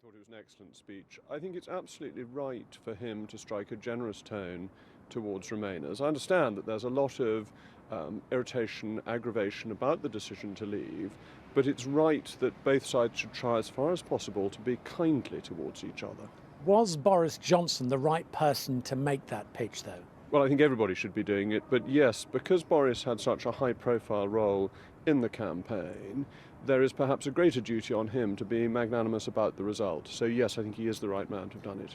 thought it was an excellent speech. I think it's absolutely right for him to strike a generous tone towards Remainers. I understand that there's a lot of irritation, aggravation about the decision to leave, but it's right that both sides should try as far as possible to be kindly towards each other. Was Boris Johnson the right person to make that pitch, though? Well, I think everybody should be doing it, but yes, because Boris had such a high-profile role in the campaign, there is perhaps a greater duty on him to be magnanimous about the result. So yes, I think he is the right man to have done it.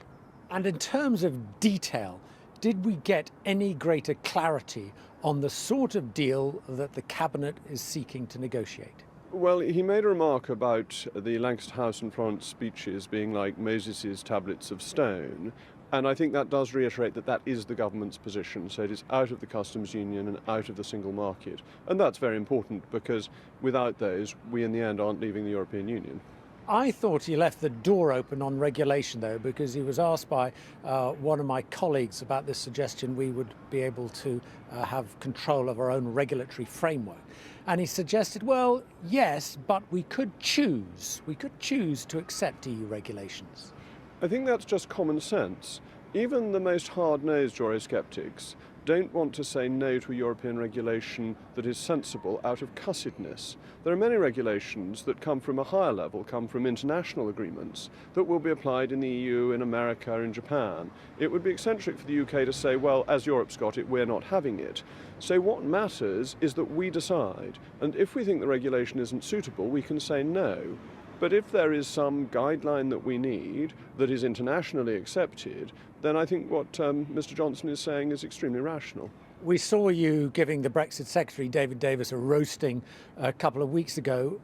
And in terms of detail, did we get any greater clarity on the sort of deal that the Cabinet is seeking to negotiate? Well, he made a remark about the Lancaster House and Florence speeches being like Moses' tablets of stone, and I think that does reiterate that that is the government's position. So it is out of the customs union and out of the single market. And that's very important because without those, we in the end aren't leaving the European Union. I thought he left the door open on regulation, though, because he was asked by one of my colleagues about this suggestion we would be able to have control of our own regulatory framework. And he suggested, well, yes, but we could choose. We could choose to accept EU regulations. I think that's just common sense. Even the most hard-nosed Eurosceptics don't want to say no to a European regulation that is sensible out of cussedness. There are many regulations that come from a higher level, come from international agreements, that will be applied in the EU, in America, in Japan. It would be eccentric for the UK to say, well, as Europe's got it, we're not having it. So what matters is that we decide, and if we think the regulation isn't suitable, we can say no. But if there is some guideline that we need that is internationally accepted, then I think what Mr. Johnson is saying is extremely rational. We saw you giving the Brexit Secretary, David Davis, a roasting a couple of weeks ago.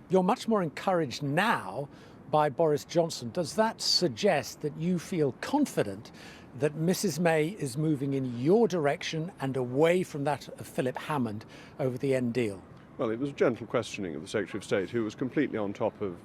You're much more encouraged now by Boris Johnson. Does that suggest that you feel confident that Mrs. May is moving in your direction and away from that of Philip Hammond over the end deal? Well, it was gentle questioning of the Secretary of State, who was completely on top of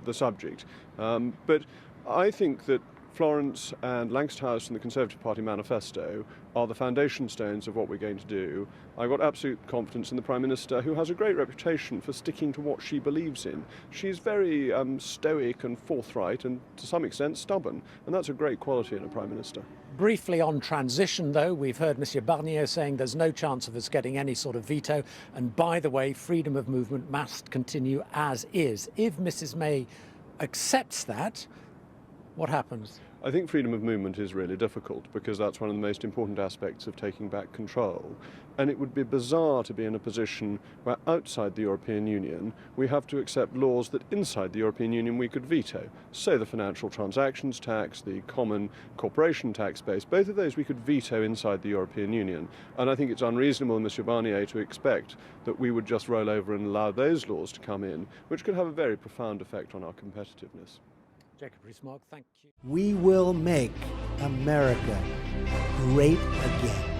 the subject. But I think that Florence and Lancaster House and the Conservative Party manifesto are the foundation stones of what we're going to do. I've got absolute confidence in the Prime Minister, who has a great reputation for sticking to what she believes in. She's very stoic and forthright and, to some extent, stubborn. And that's a great quality in a Prime Minister. Briefly on transition, though, we've heard Monsieur Barnier saying there's no chance of us getting any sort of veto. And by the way, freedom of movement must continue as is. If Mrs. May accepts that, what happens? I think freedom of movement is really difficult because that's one of the most important aspects of taking back control. And it would be bizarre to be in a position where outside the European Union we have to accept laws that inside the European Union we could veto. So the financial transactions tax, the common corporation tax base, both of those we could veto inside the European Union. And I think it's unreasonable, Monsieur Barnier, to expect that we would just roll over and allow those laws to come in, which could have a very profound effect on our competitiveness. Jacob Rees-Mogg, thank you. We will make America great again.